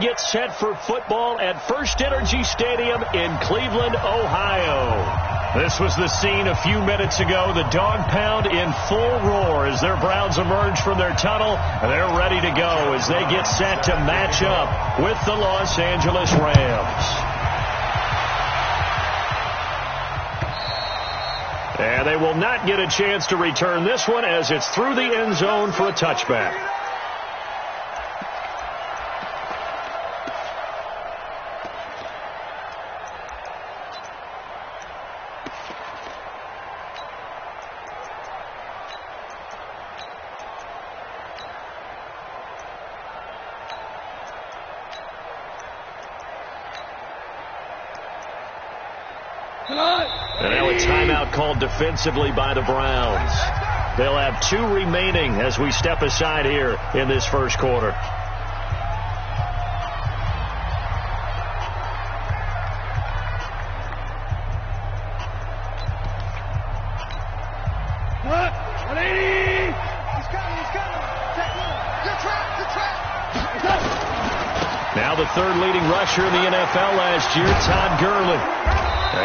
get set for football at First Energy Stadium in Cleveland, Ohio. This was the scene a few minutes ago. The dog pound in full roar as their Browns emerge from their tunnel. They're ready to go as they get set to match up with the Los Angeles Rams. And they will not get a chance to return this one as it's through the end zone for a touchback. And now a timeout called defensively by the Browns. They'll have 2 remaining as we step aside here in this first quarter. Now the third leading rusher in the NFL last year, Todd Gurley.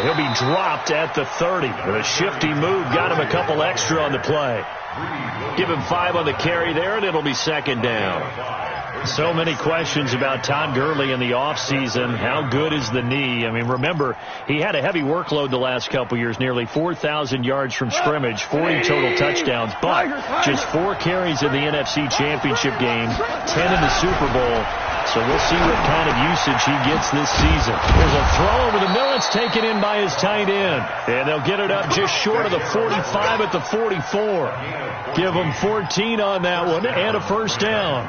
He'll be dropped at the 30. With a shifty move, got him a couple extra on the play. Give him 5 on the carry there, and it'll be second down. So many questions about Todd Gurley in the offseason. How good is the knee? I mean, remember, he had a heavy workload the last couple years, nearly 4,000 yards from scrimmage, 40 total touchdowns, but just 4 carries in the NFC Championship game, 10 in the Super Bowl. So we'll see what kind of usage he gets this season. There's a throw over the middle. It's taken in by his tight end. And they'll get it up just short of the 45 at the 44. Give them 14 on that one and a first down.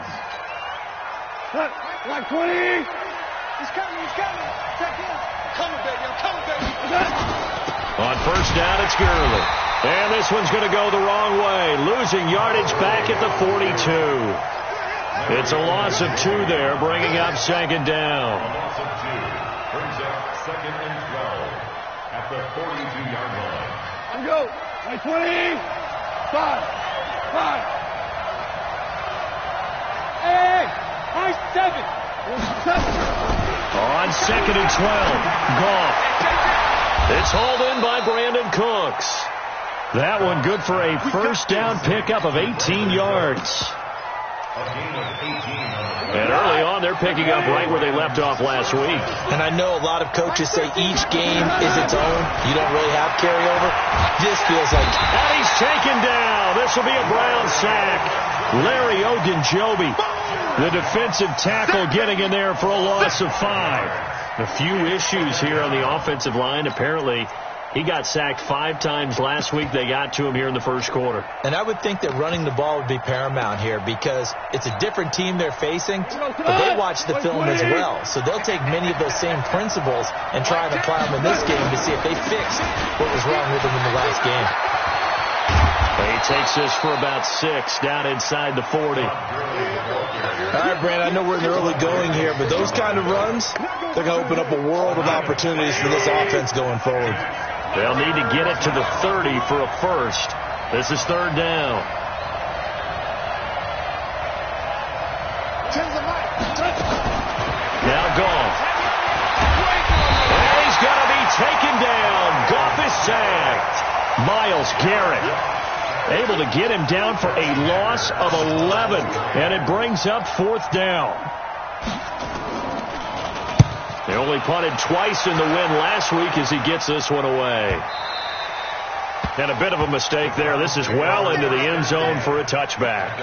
Like 20. He's coming. Check in. I'm coming, baby. On first down, it's Gurley. And this one's going to go the wrong way. Losing yardage back at the 42. It's a loss of 2 there, bringing up second down. Loss of 2 brings up second and 12 at the 42-yard line. I'm go. Like 20. 5. Hey, nice 7. On second and 12, Goff. It's hauled in by Brandon Cooks. That one good for a first down pickup of 18 yards. And early on, they're picking up right where they left off last week. And I know a lot of coaches say each game is its own. You don't really have carryover. This feels like... And he's taken down. This will be a Brown sack. Larry Ogunjobi, the defensive tackle, getting in there for a loss of 5. A few issues here on the offensive line. Apparently, he got sacked 5 times last week. They got to him here in the first quarter. And I would think that running the ball would be paramount here because it's a different team they're facing, but they watch the film as well. So they'll take many of those same principles and try and apply them in this game to see if they fixed what was wrong with them in the last game. He takes this for about 6 down inside the 40. All right, Brand, I know we're in the early going here, but those kind of runs, they're going to open up a world of opportunities for this offense going forward. They'll need to get it to the 30 for a first. This is third down. Now Goff. And he's going to be taken down. Goff is sacked. Myles Garrett able to get him down for a loss of 11. And it brings up fourth down. They only punted twice in the win last week as he gets this one away. And a bit of a mistake there. This is well into the end zone for a touchback.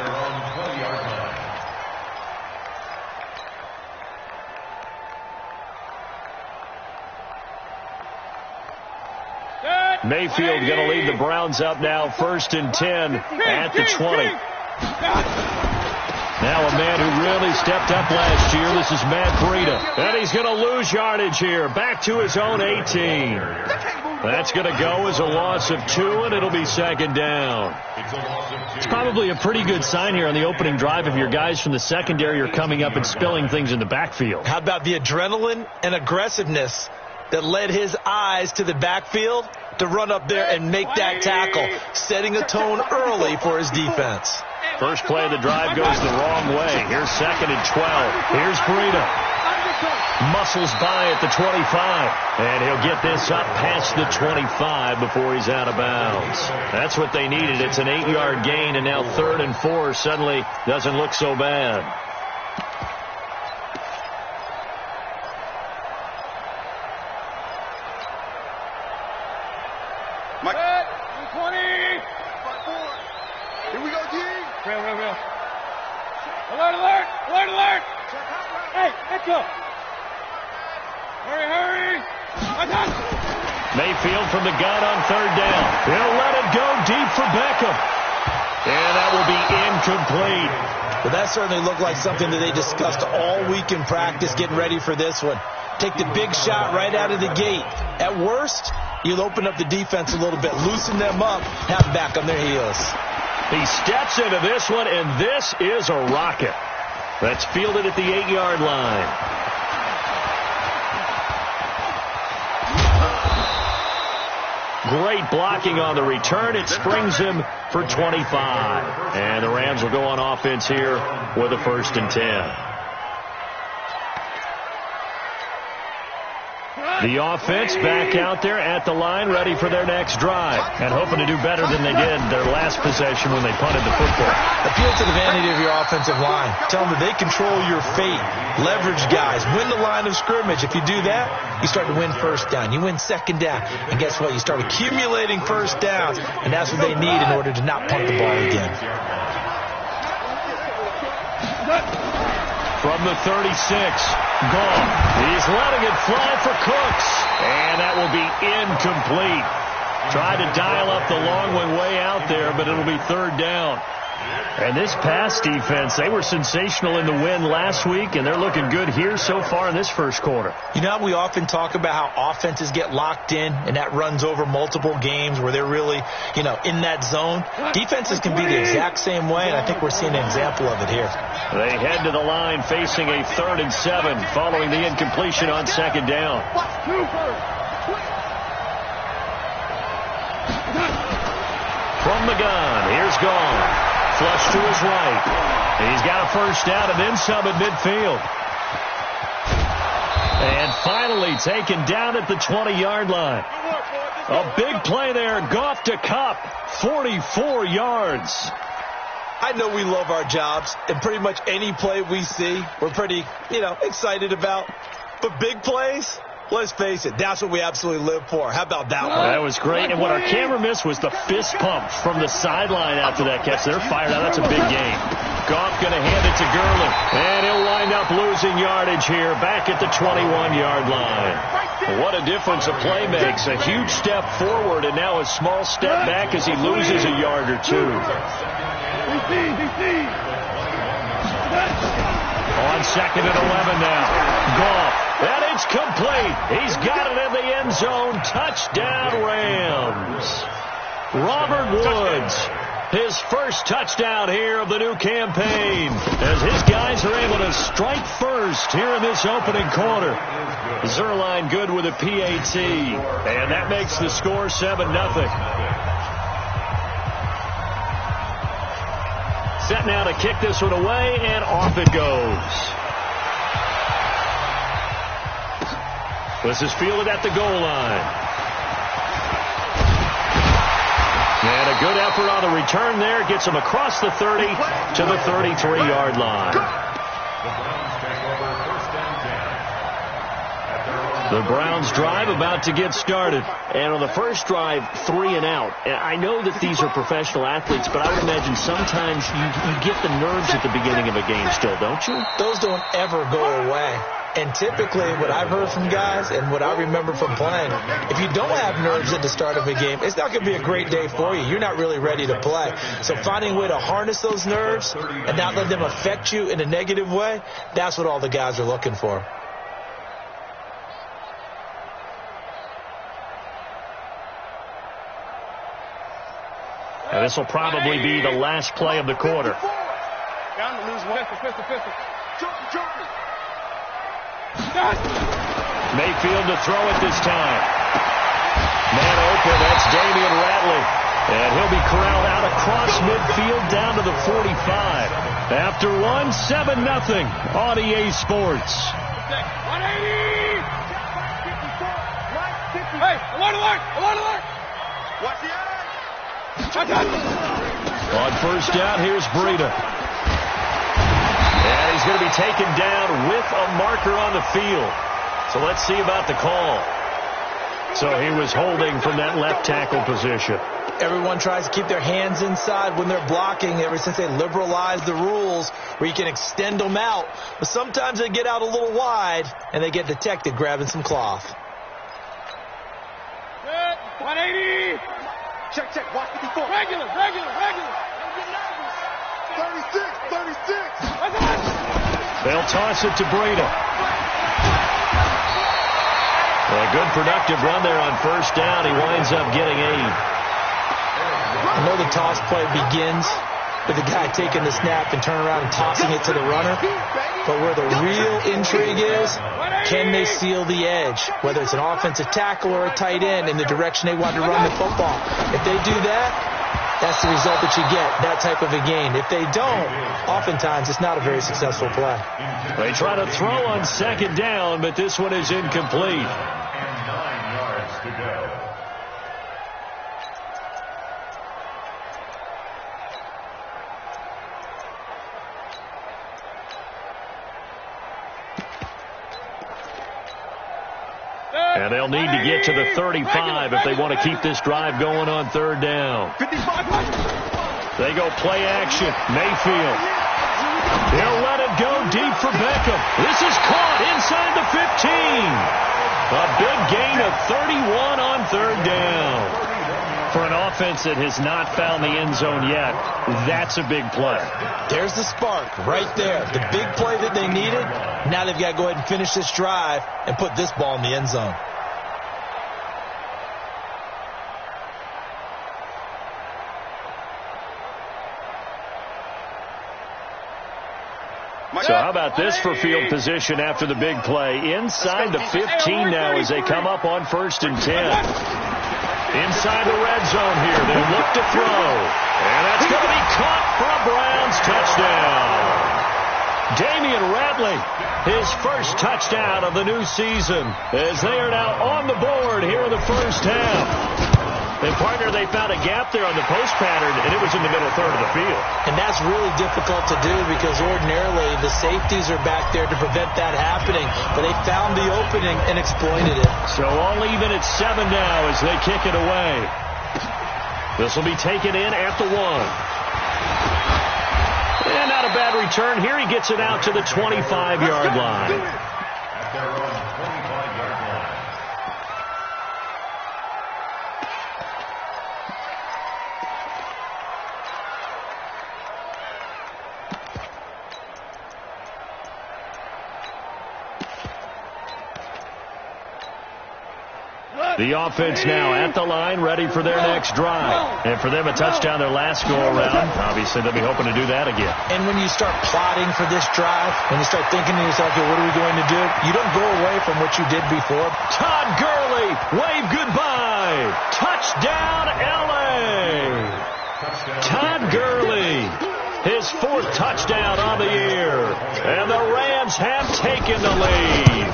Mayfield going to lead the Browns up now, 1st and 10 at the 20. Now a man who really stepped up last year. This is Matt Breida. And he's going to lose yardage here. Back to his own 18. That's going to go as a loss of 2, and it'll be second down. It's probably a pretty good sign here on the opening drive if your guys from the secondary are coming up and spilling things in the backfield. How about the adrenaline and aggressiveness that led his eyes to the backfield to run up there and make that tackle, setting a tone early for his defense. First play of the drive goes the wrong way. Here's 2nd and 12. Here's Breida. Muscles by at the 25. And he'll get this up past the 25 before he's out of bounds. That's what they needed. It's an 8-yard gain, and now 3rd and 4 suddenly doesn't look so bad. Mike. 20. Here we go, G. Real. Alert. Hey, let's go. Hurry. Mayfield from the gun on 3rd down. He'll let it go deep for Beckham. And that will be incomplete. Well, that certainly looked like something that they discussed all week in practice getting ready for this one. Take the big shot right out of the gate. At worst, you'll open up the defense a little bit, loosen them up, have them back on their heels. He steps into this one, and this is a rocket. That's fielded at the 8-yard line. Great blocking on the return. It springs him for 25. And the Rams will go on offense here with a 1st and 10. The offense back out there at the line, ready for their next drive, and hoping to do better than they did their last possession when they punted the football. Appeal to the vanity of your offensive line. Tell them that they control your fate. Leverage guys. Win the line of scrimmage. If you do that, you start to win 1st down. You win 2nd down. And guess what? You start accumulating 1st downs, and that's what they need in order to not punt the ball again. From the 36, gone. He's letting it fly for Cooks, and that will be incomplete. Tried to dial up the long one way out there, but it'll be 3rd down. And this pass defense, they were sensational in the win last week, and they're looking good here so far in this 1st quarter. You know how we often talk about how offenses get locked in, and that runs over multiple games where they're really, in that zone? Defenses can be the exact same way, and I think we're seeing an example of it here. They head to the line facing a 3rd and 7 following the incompletion on 2nd down. From the gun, here's Gone. Flush to his right. He's got a 1st down and then some at midfield. And finally taken down at the 20-yard line. A big play there. Goff to Kupp. 44 yards. I know we love our jobs, and pretty much any play we see, we're pretty, excited about. But big plays, let's face it, that's what we absolutely live for. How about that one? That was great. And what our camera missed was the fist pump from the sideline after that catch. They're fired out. That's a big game. Goff going to hand it to Gurley. And he'll wind up losing yardage here back at the 21-yard line. What a difference a play makes. A huge step forward and now a small step back as he loses a yard or two. On 2nd and 11 now. Goff. And it's complete. He's got it in the end zone. Touchdown, Rams. Robert Woods, his 1st touchdown here of the new campaign, as his guys are able to strike first here in this opening quarter. Zerline good with a PAT, and that makes the score 7-0. Set now to kick this one away, and off it goes. This is fielded at the goal line. And a good effort on the return there. Gets him across the 30 to the 33-yard line. The Browns drive about to get started. And on the first drive, 3 and out. And I know that these are professional athletes, but I would imagine sometimes you get the nerves at the beginning of a game still, don't you? Those don't ever go away. And typically what I've heard from guys and what I remember from playing, if you don't have nerves at the start of a game, it's not going to be a great day for you. You're not really ready to play. So finding a way to harness those nerves and not let them affect you in a negative way, that's what all the guys are looking for. And this will probably be the last play of the quarter. Down to lose one. Pistol. Mayfield to throw it this time. Man open, that's Damian Ratley. And he'll be corralled out across midfield down to the 45. After one, 7-0 on EA Sports. check. 180. Hey, alert, alert, alert, alert. Watch the eye. On first down, here's Breida. And he's going to be taken down with a marker on the field. So let's see about the call. So he was holding from that left tackle position. Everyone tries to keep their hands inside when they're blocking ever since they liberalized the rules where you can extend them out. But sometimes they get out a little wide and they get detected grabbing some cloth. 180. Check, check. Watch 54. Regular. 36. They'll toss it to Breida. A good productive run there on first down. He winds up getting 8. I know the toss play begins with the guy taking the snap and turning around and tossing it to the runner. But where the real intrigue is, can they seal the edge? Whether it's an offensive tackle or a tight end in the direction they want to run the football. If they do that, that's the result that you get, that type of a gain. If they don't, oftentimes it's not a very successful play. They try to throw on second down, but this one is incomplete. And 9 yards to go. And they'll need to get to the 35 if they want to keep this drive going on third down. They go play action. Mayfield. He'll let it go deep for Beckham. This is caught inside the 15. A big gain of 31 on third down. For an offense that has not found the end zone yet, that's a big play. There's the spark right there. The big play that they needed. Now they've got to go ahead and finish this drive and put this ball in the end zone. So how about this for field position after the big play? Inside the 15 now as they come up on 1st and 10. Inside the red zone here. They look to throw. And that's going to be caught for a Browns touchdown. Damian Ratley, his first touchdown of the new season, as they are now on the board here in the first half. And, partner, they found a gap there on the post pattern, and it was in the middle third of the field. And that's really difficult to do because ordinarily the safeties are back there to prevent that happening. But they found the opening and exploited it. So all even at 7 now as they kick it away. This will be taken in at the 1. And not a bad return. Here he gets it out to the 25-yard line. At their own 25-yard line. The offense now at the line, ready for their next drive. And for them, a touchdown their last go-around. Obviously, they'll be hoping to do that again. And when you start plotting for this drive, when you start thinking to yourself, okay, what are we going to do? You don't go away from what you did before. Todd Gurley, wave goodbye. Touchdown, L.A. Todd Gurley, his 4th touchdown on the year. And the Rams have taken the lead.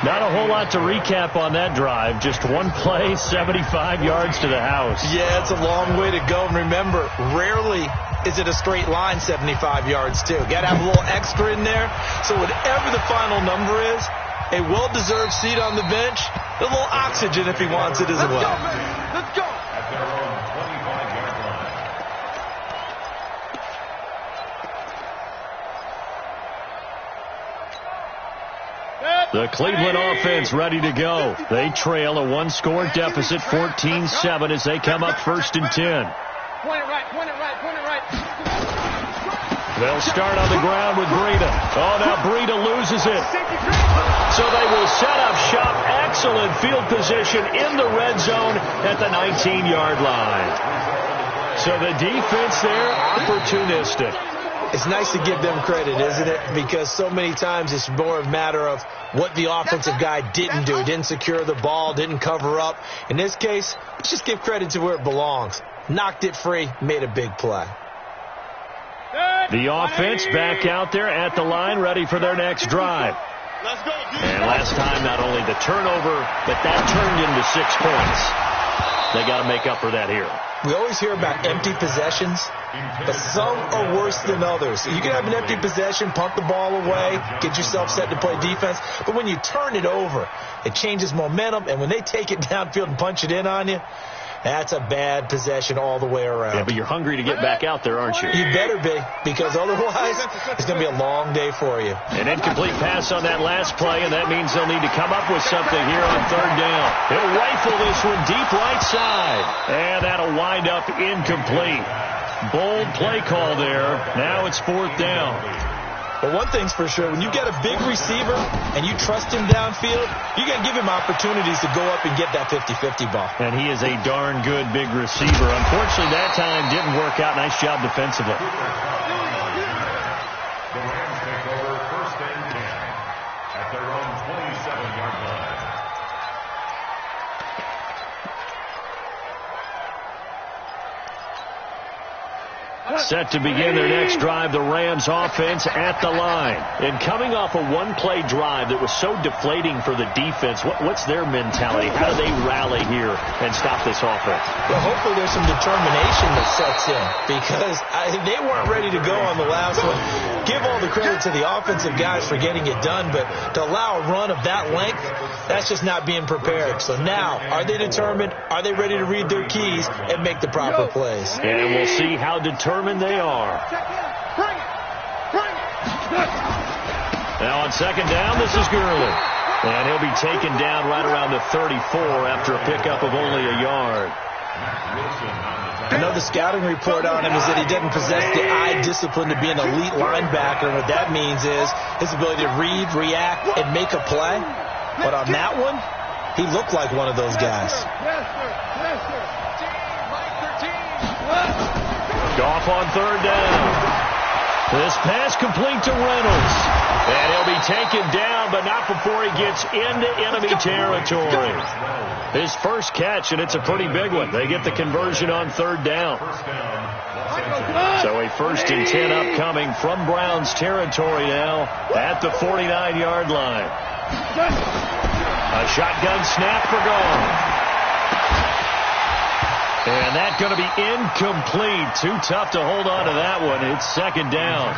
Not a whole lot to recap on that drive. Just one play, 75 yards to the house. Yeah, it's a long way to go. And remember, rarely is it a straight line 75 yards, too. Got to have a little extra in there. So whatever the final number is, a well-deserved seat on the bench, a little oxygen if he wants it as well. Let's go. At their own 25-yard line. The Cleveland offense ready to go. They trail a 1-score deficit, 14-7, as they come up 1st and 10. Point it right, point it right, point it right. They'll start on the ground with Breida. Oh, now Breida loses it. So they will set up shop. Excellent field position in the red zone at the 19-yard line. So the defense there, opportunistic. It's nice to give them credit, isn't it? Because so many times it's more a matter of what the offensive guy didn't do. Didn't secure the ball, didn't cover up. In this case, let's just give credit to where it belongs. Knocked it free, made a big play. The offense back out there at the line, ready for their next drive. And last time, not only the turnover, but that turned into 6 points. They got to make up for that here. We always hear about empty possessions, but some are worse than others. You can have an empty possession, pump the ball away, get yourself set to play defense, but when you turn it over, it changes momentum, and when they take it downfield and punch it in on you, that's a bad possession all the way around. Yeah, but you're hungry to get back out there, aren't you? You better be, because otherwise it's going to be a long day for you. An incomplete pass on that last play, and that means they'll need to come up with something here on third down. He'll rifle this one deep right side, and that'll wind up incomplete. Bold play call there. Now it's fourth down. But one thing's for sure, when you get a big receiver and you trust him downfield, you're going to give him opportunities to go up and get that 50-50 ball. And he is a darn good big receiver. Unfortunately, that time didn't work out. Nice job defensively. The Rams take over first and 10 at their own 27-yard line. Set to begin their next drive, the Rams offense at the line. And coming off a one-play drive that was so deflating for the defense, what's their mentality? How do they rally here and stop this offense? Well, hopefully there's some determination that sets in, because they weren't ready to go on the last one. Give all the credit to the offensive guys for getting it done, but to allow a run of that length, that's just not being prepared. So now, are they determined? Are they ready to read their keys and make the proper plays? And we'll see how determined they are. Now on second down, this is Gurley. And he'll be taken down right around the 34 after a pickup of only a yard. I know the scouting report on him is that he doesn't possess the eye discipline to be an elite linebacker. What that means is his ability to read, react, and make a play. But on that one, he looked like one of those guys. Goff on third down. This pass complete to Reynolds. And he'll be taken down, but not before he gets into enemy territory. His first catch, and it's a pretty big one. They get the conversion on third down. So a 1st and 10 upcoming from Browns territory now at the 49-yard line. A shotgun snap for Goff. And that's going to be incomplete. Too tough to hold on to that one. It's second down.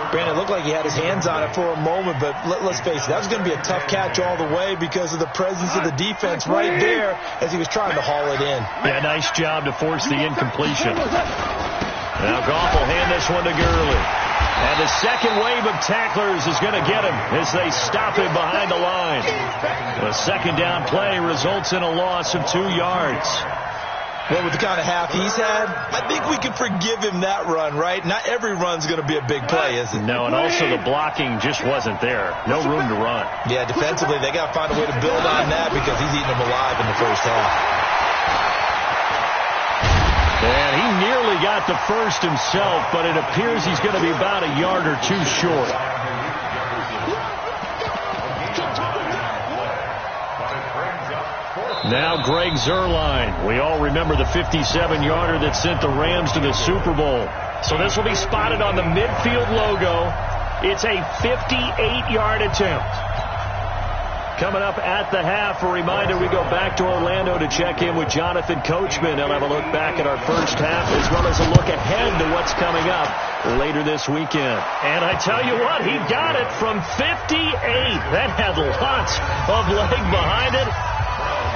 Brandon, it looked like he had his hands on it for a moment, but let's face it, that was going to be a tough catch all the way because of the presence of the defense right there as he was trying to haul it in. Yeah, nice job to force the incompletion. Now Goff will hand this one to Gurley. And the second wave of tacklers is going to get him as they stop him behind the line. The second down play results in a loss of 2 yards. Well, with the kind of half he's had, I think we can forgive him that run, right? Not every run's going to be a big play, is it? No, and also the blocking just wasn't there. No room to run. Yeah, defensively, they got to find a way to build on that because he's eating them alive in the first half. And he nearly got the first himself, but it appears he's going to be about a yard or two short. Now Greg Zuerlein. We all remember the 57-yarder that sent the Rams to the Super Bowl. So this will be spotted on the midfield logo. It's a 58-yard attempt. Coming up at the half, a reminder, we go back to Orlando to check in with Jonathan Coachman. He'll have a look back at our first half as well as a look ahead to what's coming up later this weekend. And I tell you what, he got it from 58. That had lots of leg behind it.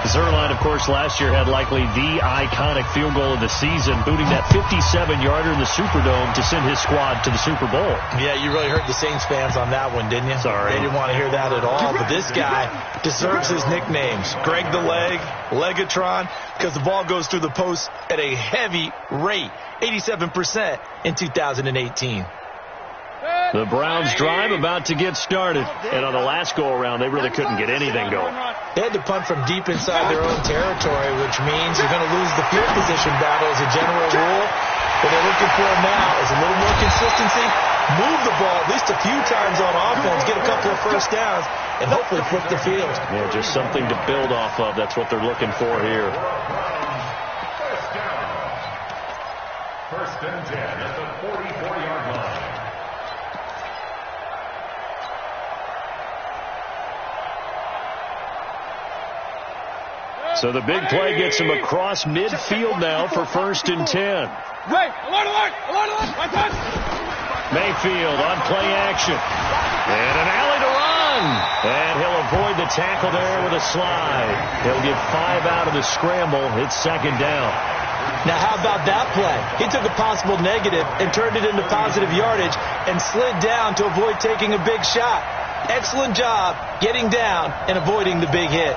Zuerlein, of course, last year had likely the iconic field goal of the season, booting that 57-yarder in the Superdome to send his squad to the Super Bowl. Yeah, you really hurt the Saints fans on that one, didn't you? Sorry. They didn't want to hear that at all. But this guy deserves his nicknames. Greg the Leg, Legatron, because the ball goes through the post at a heavy rate, 87% in 2018. The Browns drive about to get started. And on the last go-around, they really couldn't get anything going. They had to punt from deep inside their own territory, which means you're going to lose the field position battle as a general rule. What they're looking for now is a little more consistency, move the ball at least a few times on offense, get a couple of first downs, and hopefully flip the field. Yeah, just something to build off of. That's what they're looking for here. First First and 10 at the 44-yard line. So the big play gets him across midfield now for first and 10. Mayfield on play action. And an alley to run. And he'll avoid the tackle there with a slide. He'll get 5 out of the scramble. It's second down. Now, how about that play? He took a possible negative and turned it into positive yardage and slid down to avoid taking a big shot. Excellent job getting down and avoiding the big hit.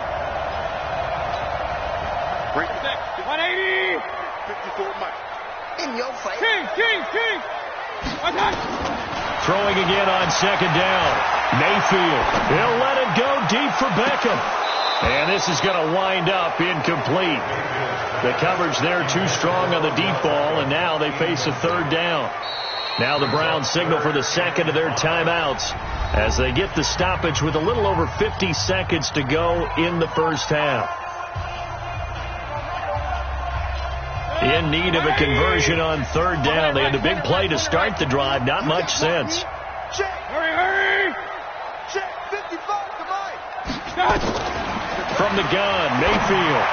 180. 54 Mike. In your face. King. Throwing again on second down. Mayfield. He'll let it go deep for Beckham. And this is going to wind up incomplete. The coverage there too strong on the deep ball, and now they face a third down. Now the Browns signal for the second of their timeouts as they get the stoppage with a little over 50 seconds to go in the first half. In need of a conversion on third down. They had the big play to start the drive. Not much sense. Check. Hurry. Check. 55 to Mike. From the gun, Mayfield.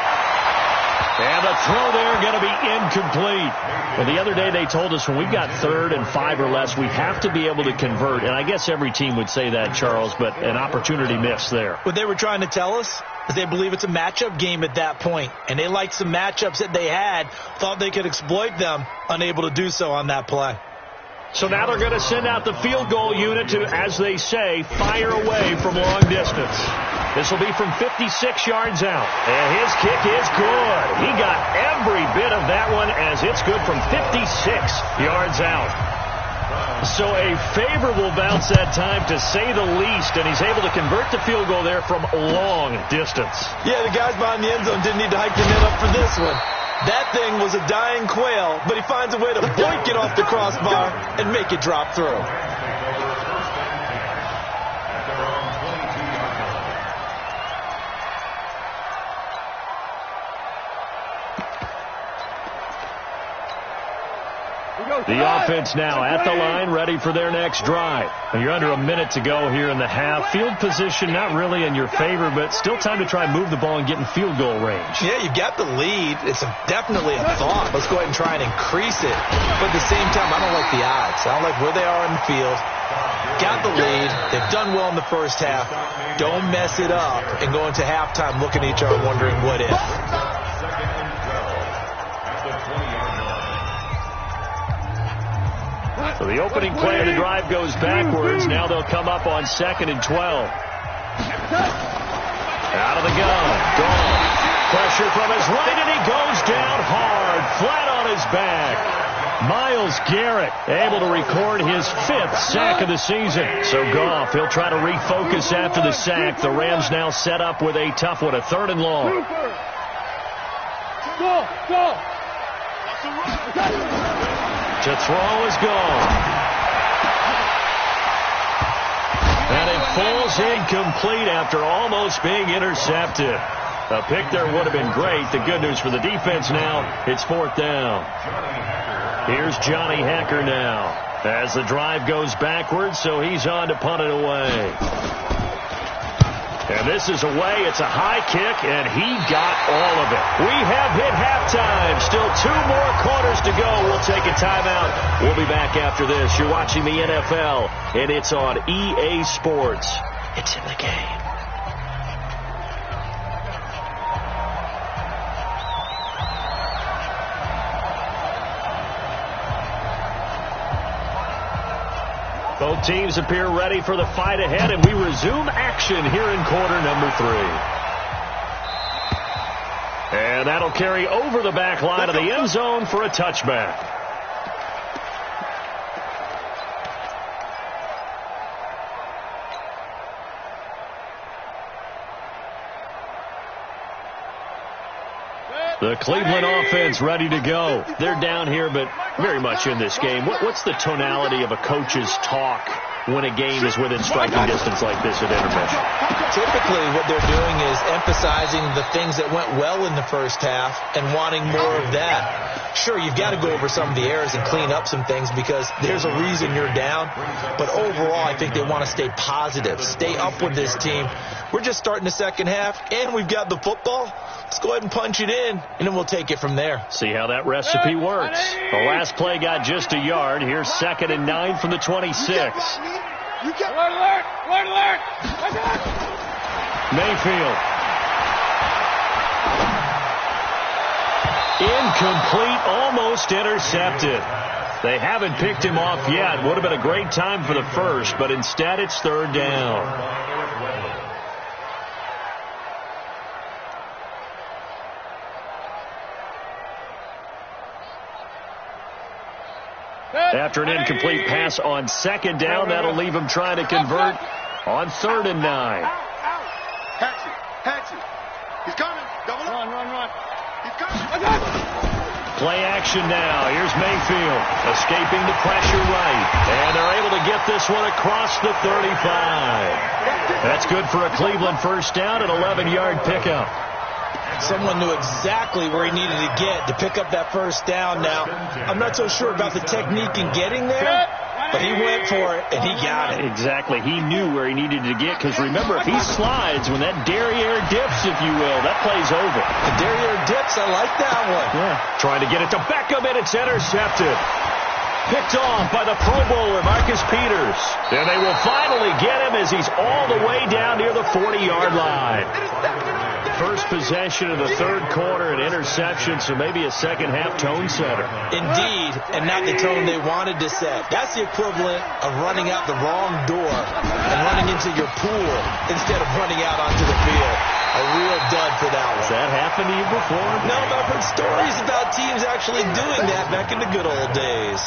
And the throw there going to be incomplete. Well, the other day they told us when we've got 3rd and 5 or less, we have to be able to convert. And I guess every team would say that, Charles, but an opportunity missed there. What they were trying to tell us is they believe it's a matchup game at that point. And they liked some matchups that they had, thought they could exploit them, unable to do so on that play. So now they're going to send out the field goal unit to, as they say, fire away from long distance. This will be from 56 yards out. And his kick is good. He got every bit of that one as it's good from 56 yards out. So a favorable bounce that time, to say the least, and he's able to convert the field goal there from long distance. Yeah, the guys behind the end zone didn't need to hike the net up for this one. That thing was a dying quail, but he finds a way to boink it off the crossbar and make it drop through. The offense now at the line, ready for their next drive. You're under a minute to go here in the half. Field position not really in your favor, but still time to try and move the ball and get in field goal range. Yeah, you've got the lead. It's definitely a thought. Let's go ahead and try and increase it. But at the same time, I don't like the odds. I don't like where they are in the field. Got the lead. They've done well in the first half. Don't mess it up and go into halftime looking at each other wondering what if. So the opening play of the drive goes backwards. Now they'll come up on 2nd and 12. Out of the gun. Gone. Pressure from his right, and he goes down hard, flat on his back. Myles Garrett able to record his 5th sack of the season. So Goff, he'll try to refocus after the sack. The Rams now set up with a tough one, a 3rd and long. Go. To throw is gone. And it falls incomplete after almost being intercepted. A pick there would have been great. The good news for the defense now, it's 4th down. Here's Johnny Hekker now as the drive goes backwards, so he's on to punt it away. And this is away. It's a high kick, and he got all of it. We have hit halftime. Still 2 more quarters to go. We'll take a timeout. We'll be back after this. You're watching the NFL, and it's on EA Sports. It's in the game. Both teams appear ready for the fight ahead, and we resume action here in quarter number 3. And that'll carry over the back line of the end zone for a touchback. The Cleveland offense ready to go. They're down here, but very much in this game. What's the tonality of a coach's talk when a game is within striking distance like this at intermission? Typically, what they're doing is emphasizing the things that went well in the first half and wanting more of that. Sure, you've got to go over some of the errors and clean up some things because there's a reason you're down. But overall, I think they want to stay positive, stay up with this team. We're just starting the second half, and we've got the football. Let's go ahead and punch it in, and then we'll take it from there. See how that recipe works. The last play got just a yard. Here's 2nd and 9 from the 26. Alert! Mayfield. Incomplete, almost intercepted. They haven't picked him off yet. Would have been a great time for the first, but instead it's 3rd down. After an incomplete pass on 2nd down, that'll leave him trying to convert on 3rd and 9. Hatchet. He's coming. Double up. Run. He's coming. Play action now. Here's Mayfield escaping the pressure right. And they're able to get this one across the 35. That's good for a Cleveland first down, an 11-yard pickup. Someone knew exactly where he needed to get to pick up that first down. Now, I'm not so sure about the technique in getting there, but he went for it, and he got it. Exactly. He knew where he needed to get, because remember, if he slides, when that derriere dips, if you will, that play's over. The derriere dips, I like that one. Yeah. Trying to get it to Beckham, and it's intercepted. Picked off by the Pro Bowler, Marcus Peters. And they will finally get him as he's all the way down near the 40-yard line. First possession of the 3rd quarter, an interception, so maybe a second-half tone setter. Indeed, and not the tone they wanted to set. That's the equivalent of running out the wrong door and running into your pool instead of running out onto the field. A real dud for that one. Has that happened to you before? No, but I've heard stories about teams actually doing that back in the good old days.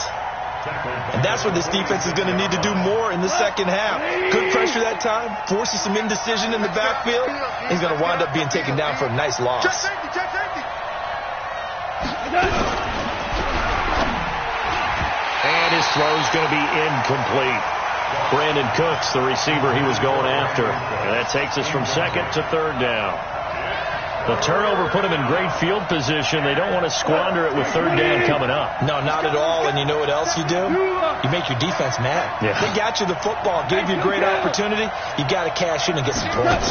And that's what this defense is going to need to do more in the second half. Good pressure that time, forces some indecision in the backfield. He's going to wind up being taken down for a nice loss. Check safety. And his throw is going to be incomplete. Brandon Cooks, the receiver he was going after. And that takes us from 2nd to 3rd down. The turnover put him in great field position. They don't want to squander it with 3rd down coming up. No, not at all. And you know what else you do? You make your defense mad. Yeah. They got you the football, gave you a great opportunity. You got to cash in and get some points.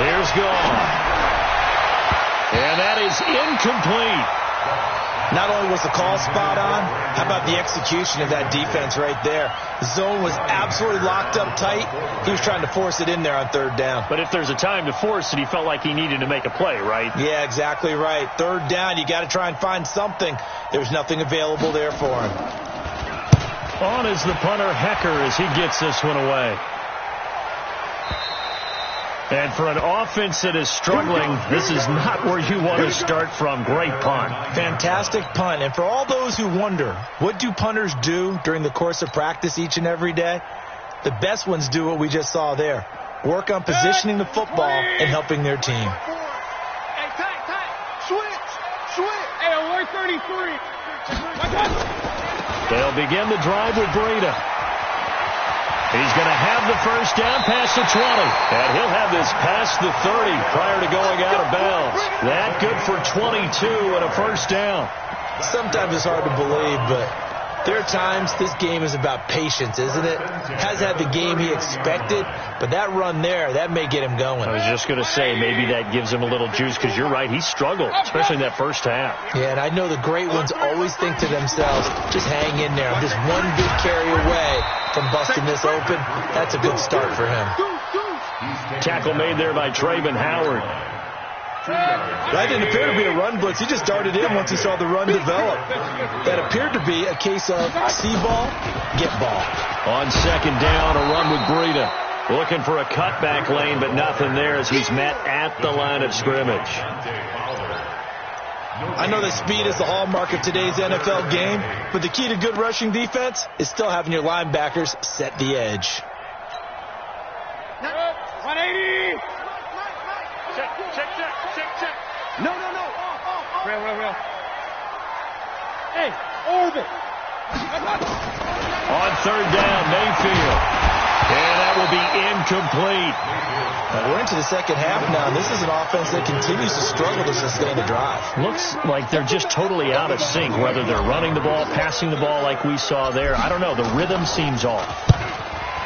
Here's gone. And that is incomplete. Not only was the call spot on, how about the execution of that defense right there? The zone was absolutely locked up tight. He was trying to force it in there on 3rd down. But if there's a time to force it, he felt like he needed to make a play, right? Yeah, exactly right. 3rd down, you got to try and find something. There's nothing available there for him. On is the punter, Hecker, as he gets this one away. And for an offense that is struggling, this is not where you want to start from. Great punt. Fantastic punt. And for all those who wonder, what do punters do during the course of practice each and every day? The best ones do what we just saw there. Work on positioning the football and helping their team. Hey, tight. Switch. Hey, alert 33. They'll begin the drive with Breida. He's going to have the first down past the 20. And he'll have this past the 30 prior to going out of bounds. That good for 22 and a first down. Sometimes it's hard to believe, but there are times this game is about patience, isn't it? Has had the game he expected, but that run there, that may get him going. I was just going to say, maybe that gives him a little juice, because you're right, he struggled, especially in that first half. Yeah, and I know the great ones always think to themselves, just hang in there. I'm just one big carry away from busting this open. That's a good start for him. Tackle made there by Trayvon Howard. That didn't appear to be a run blitz. He just darted in once he saw the run develop. That appeared to be a case of see ball, get ball. On 2nd down, a run with Breida. Looking for a cutback lane, but nothing there as he's met at the line of scrimmage. I know that speed is the hallmark of today's NFL game, but the key to good rushing defense is still having your linebackers set the edge. 180. Check. No. Real. Hey, orbit. On third down, Mayfield. And that will be incomplete. We're into the second half now, and this is an offense that continues to struggle to sustain a drive. Looks like they're just totally out of sync, whether they're running the ball, passing the ball like we saw there. I don't know. The rhythm seems off.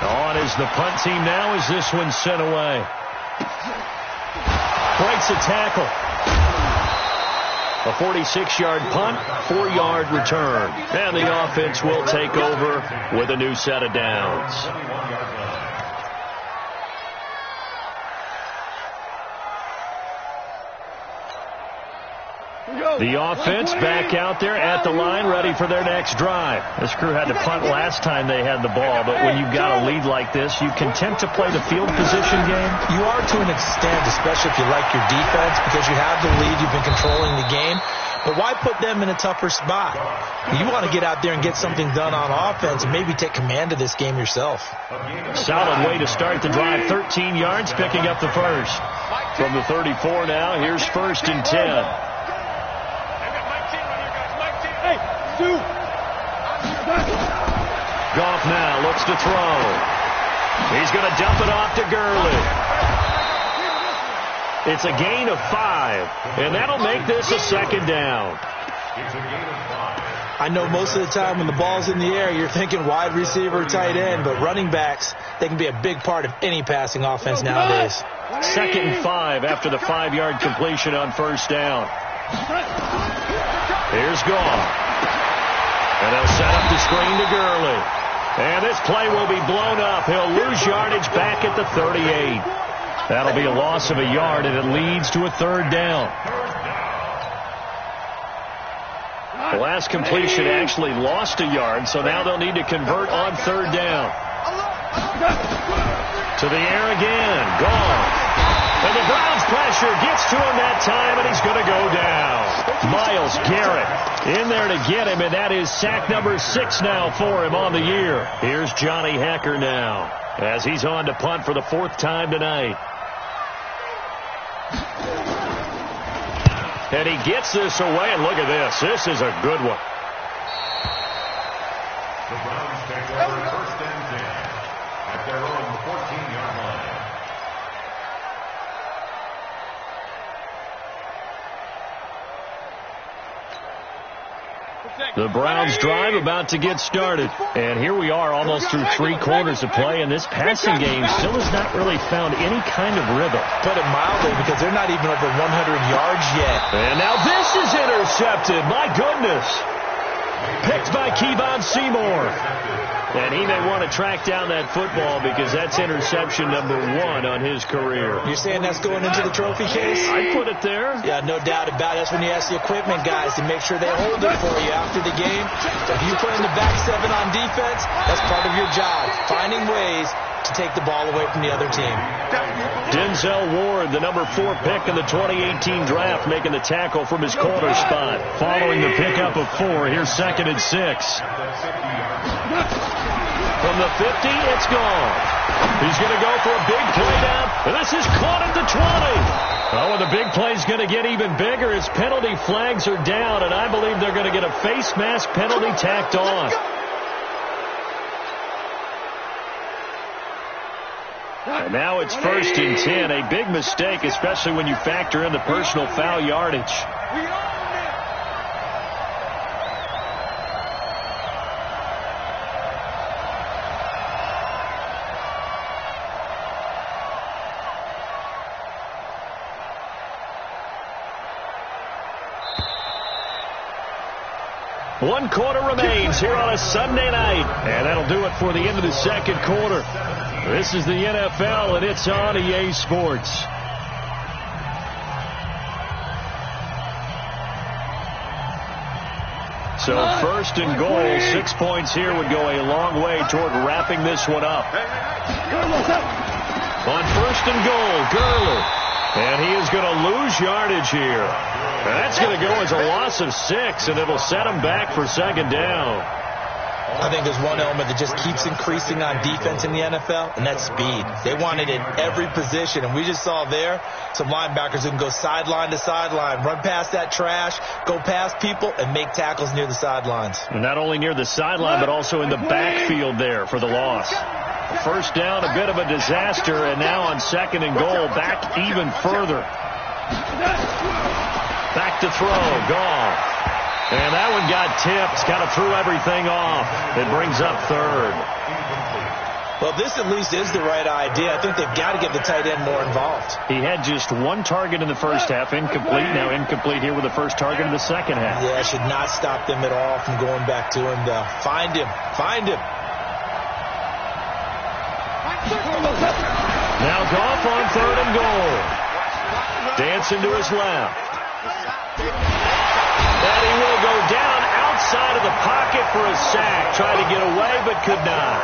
On is the punt team now as this one's sent away. Breaks a tackle. A 46-yard punt, 4-yard return. And the offense will take over with a new set of downs. The offense back out there at the line, ready for their next drive. This crew had to punt last time they had the ball, but when you've got a lead like this, you content to play the field position game? You are to an extent, especially if you like your defense, because you have the lead, you've been controlling the game. But why put them in a tougher spot? You want to get out there and get something done on offense and maybe take command of this game yourself. Solid way to start the drive. 13 yards, picking up the first. From the 34 now, here's 1st and 10. Goff now looks to throw. He's going to dump it off to Gurley. It's a gain of 5, and that'll make this a second down. I know most of the time when the ball's in the air, you're thinking wide receiver, tight end, but running backs, they can be a big part of any passing offense nowadays. 2nd and 5 after the 5-yard completion on 1st down. Here's Goff. And they'll set up the screen to Gurley. And this play will be blown up. He'll lose yardage back at the 38. That'll be a loss of a yard, and it leads to a 3rd down. The last completion actually lost a yard, so now they'll need to convert on 3rd down. To the air again. Goff. And the Browns pressure gets to him that time, and he's going to go down. Myles Garrett in there to get him, and that is sack number 6 now for him on the year. Here's Johnny Hecker now as he's on to punt for the 4th time tonight. And he gets this away, and look at this. This is a good one. The Browns take over 1st and 10 at their own 14-yard line. The Browns drive about to get started. And here we are almost through 3 quarters of play, and this passing game still has not really found any kind of rhythm. Put it mildly, because they're not even over 100 yards yet. And now this is intercepted. My goodness. Picked by Kevon Seymour. And he may want to track down that football because that's interception number 1 on his career. You're saying that's going into the trophy case? I'd put it there. Yeah, no doubt about it. That's when you ask the equipment guys to make sure they hold it for you after the game. If you play in the back 7 on defense, that's part of your job, finding ways to take the ball away from the other team. Denzel Ward, the number 4 pick in the 2018 draft, making the tackle from his corner spot. Following the pickup of 4, here's 2nd and 6. From the 50, it's gone. He's going to go for a big play down, and this is caught at the 20. Oh, and the big play's going to get even bigger as penalty flags are down, and I believe they're going to get a face mask penalty tacked on. And now it's 1st and 10, a big mistake, especially when you factor in the personal foul yardage. One quarter remains here on a Sunday night. And that'll do it for the end of the second quarter. This is the NFL, and it's on EA Sports. So 1st and goal, 6 points here would go a long way toward wrapping this one up. On 1st and goal, Gurley. And he is going to lose yardage here. That's going to go as a loss of 6, and it'll set him back for 2nd down. I think there's one element that just keeps increasing on defense in the NFL, and that's speed. They want it in every position, and we just saw there some linebackers who can go sideline to sideline, run past that trash, go past people, and make tackles near the sidelines. And not only near the sideline, but also in the backfield there for the loss. First down, a bit of a disaster, and now on 2nd and goal, back even further. Back to throw, gone. And that one got tipped, kind of threw everything off. It brings up 3rd. Well, this at least is the right idea. I think they've got to get the tight end more involved. He had just 1 target in the first half, incomplete. Now incomplete here with the first target in the second half. Yeah, it should not stop them at all from going back to him, though. Find him. Find him. Now Goff on 3rd and goal. Dancing to his left. And he will go down outside of the pocket for a sack. Tried to get away, but could not.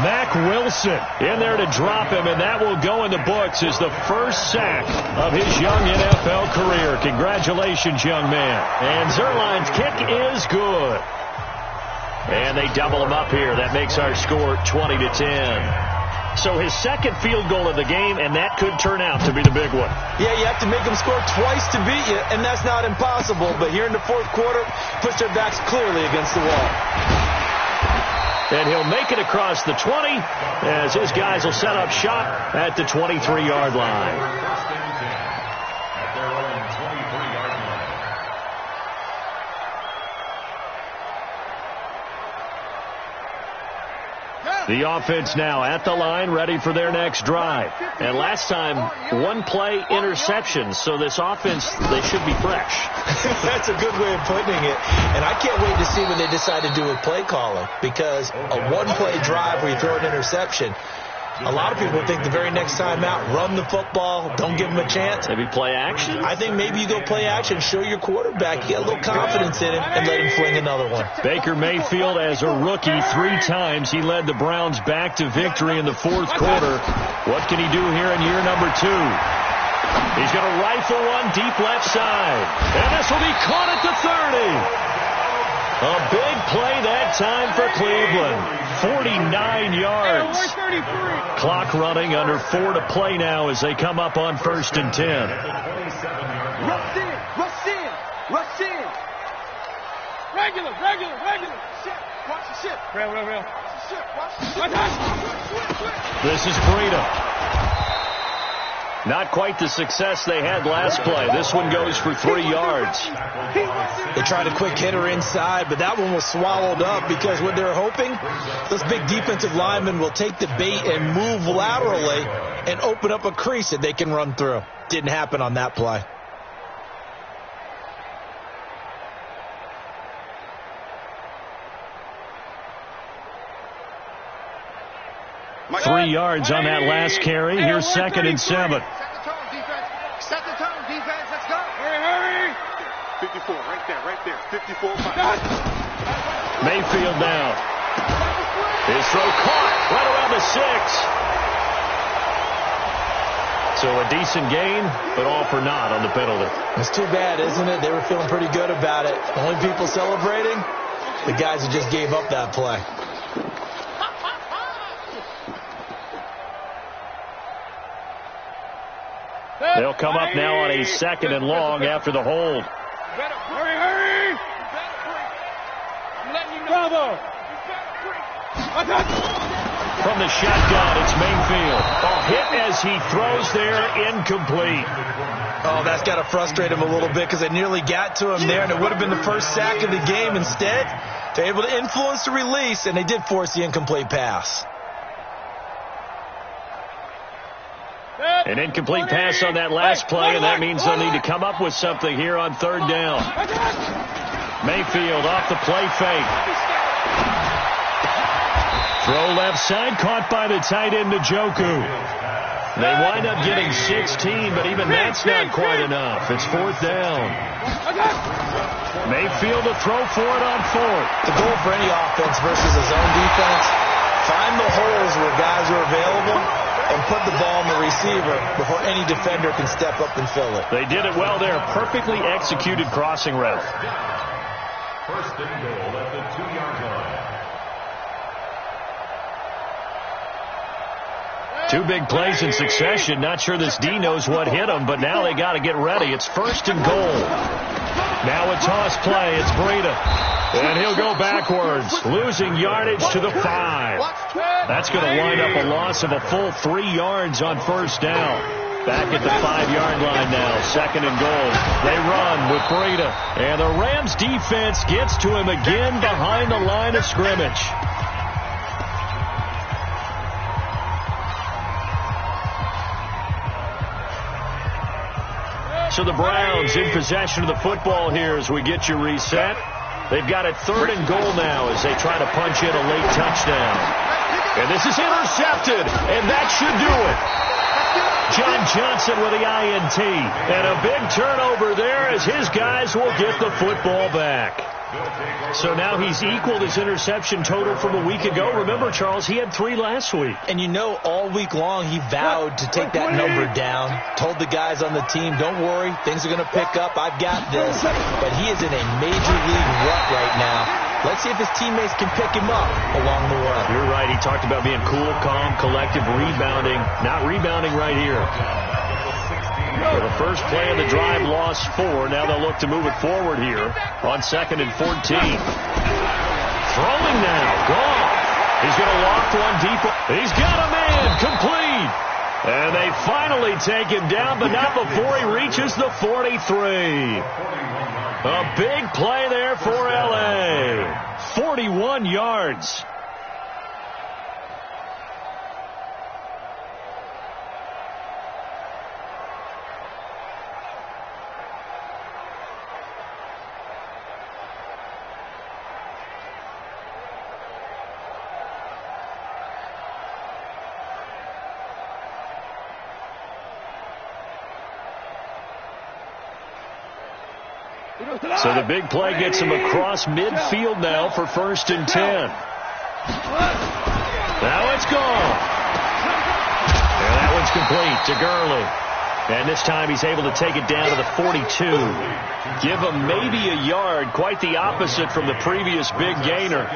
Mack Wilson in there to drop him, and that will go in the books as the first sack of his young NFL career. Congratulations, young man. And Zerline's kick is good. And they double him up here. That makes our score 20-10. So his second field goal of the game, and that could turn out to be the big one. Yeah, you have to make them score twice to beat you, and that's not impossible. But here in the 4th quarter, push their backs clearly against the wall. And he'll make it across the 20 as his guys will set up shop at the 23-yard line. At their own 23-yard line. The offense now at the line, ready for their next drive. And last time, 1-play interception. So this offense, they should be fresh. That's a good way of putting it. And I can't wait to see when they decide to do with play calling. Because a 1-play drive where you throw an interception, a lot of people think the very next time out, run the football, don't give them a chance. Maybe play action? I think maybe you go play action, show your quarterback, you get a little confidence in him, and let him fling another one. Baker Mayfield, as a rookie, 3 times he led the Browns back to victory in the 4th quarter. What can he do here in year number 2? He's going to rifle one deep left side. And this will be caught at the 30. A big play that time for Cleveland. 49 yards. Clock running, under 4 to play now as they come up on 1st and 10. Rush in, rush in, rush in. Regular. Shit, watch the shit. Real. Watch the shit, watch the shit. This is Breida. Not quite the success they had last play. This one goes for 3 yards. They tried a quick hitter inside, but that one was swallowed up because what they're hoping, those big defensive linemen will take the bait and move laterally and open up a crease that they can run through. Didn't happen on that play. Three yards on that last carry. Here's 2nd and 7. Set the tone, defense. Let's go. Hurry. 54, right there. 54. Mayfield down. His throw caught right around the 6. So a decent gain, but all for naught on the penalty. It's too bad, isn't it? They were feeling pretty good about it. Only people celebrating, the guys who just gave up that play. They'll come up now on a 2nd and long after the hold. Hurry. I'm letting you know. Bravo. From the shotgun, it's Mayfield. A hit as he throws there, incomplete. Oh, that's got to frustrate him a little bit because they nearly got to him there, and it would have been the first sack of the game. Instead, they're able to influence the release, and they did force the incomplete pass. An incomplete pass on that last play, and that means they'll need to come up with something here on 3rd down. Mayfield off the play fake. Throw left side, caught by the tight end, Njoku. They wind up getting 16, but even that's not quite enough. It's 4th down. Mayfield to throw for it on 4th. The goal for any offense versus a zone defense, find the holes where guys are available and put the ball in the receiver before any defender can step up and fill it. They did it well there. Perfectly executed crossing route. 1st and goal at the 2-yard line. Two big plays in succession. Not sure this D knows what hit him, but now they got to get ready. It's 1st and goal. Now a toss play. It's Breida. And he'll go backwards, losing yardage to the 5. That's going to wind up a loss of a full 3 yards on 1st down. Back at the 5-yard line now, 2nd and goal. They run with Breida. And the Rams defense gets to him again behind the line of scrimmage. So the Browns in possession of the football here as we get you reset. They've got it 3rd and goal now as they try to punch in a late touchdown. And this is intercepted, and that should do it. John Johnson with the INT. And a big turnover there as his guys will get the football back. So now he's equaled his interception total from a week ago. Remember, Charles, he had 3 last week. And you know, all week long he vowed to take that number down. Told the guys on the team, don't worry, things are going to pick up. I've got this. But he is in a major league rut right now. Let's see if his teammates can pick him up along the way. You're right. He talked about being cool, calm, collective, rebounding. Not rebounding right here. For the first play of the drive, lost 4. Now they'll look to move it forward here on 2nd and 14. Throwing now. Gone. He's going to loft one deep. He's got a man. Complete. And they finally take him down, but not before he reaches the 43. A big play there for L.A. 41 yards. So the big play gets him across midfield now for 1st and 10. Now it's gone. And that one's complete to Gurley. And this time he's able to take it down to the 42. Give him maybe a yard, quite the opposite from the previous big gainer.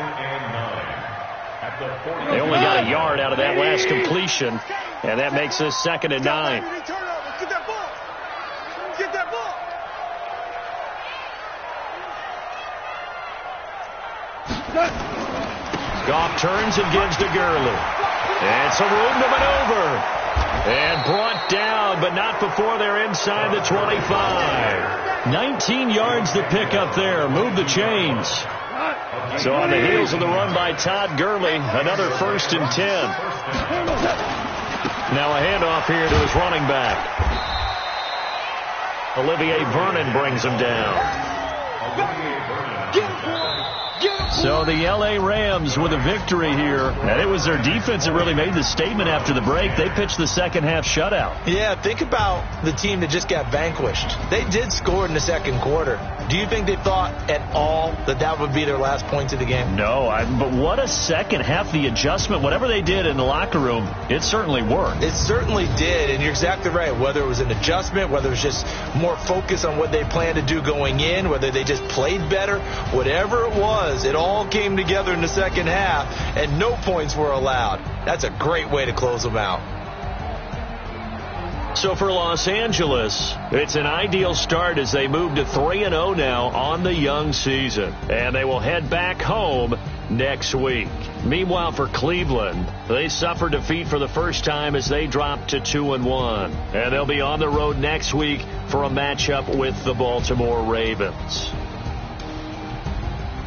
They only got a yard out of that last completion, and that makes this 2nd and 9. Goff turns and gives to Gurley. And some room to maneuver. And brought down, but not before they're inside the 25. 19 yards to pick up there. Move the chains. So on the heels of the run by Todd Gurley, another 1st and 10. Now a handoff here to his running back. Olivier Vernon brings him down. So the L.A. Rams with a victory here. And it was their defense that really made the statement after the break. They pitched the second half shutout. Yeah, think about the team that just got vanquished. They did score in the 2nd quarter. Do you think they thought at all that that would be their last points of the game? No, but what a second half. The adjustment, whatever they did in the locker room, it certainly worked. It certainly did, and you're exactly right. Whether it was an adjustment, whether it was just more focus on what they planned to do going in, whether they just played better, whatever it was, it all came together in the second half, and no points were allowed. That's a great way to close them out. So for Los Angeles, it's an ideal start as they move to 3-0 now on the young season. And they will head back home next week. Meanwhile, for Cleveland, they suffered defeat for the first time as they dropped to 2-1. And they'll be on the road next week for a matchup with the Baltimore Ravens.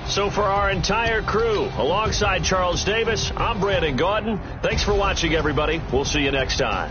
So for our entire crew, alongside Charles Davis, I'm Brandon Gaudin. Thanks for watching, everybody. We'll see you next time.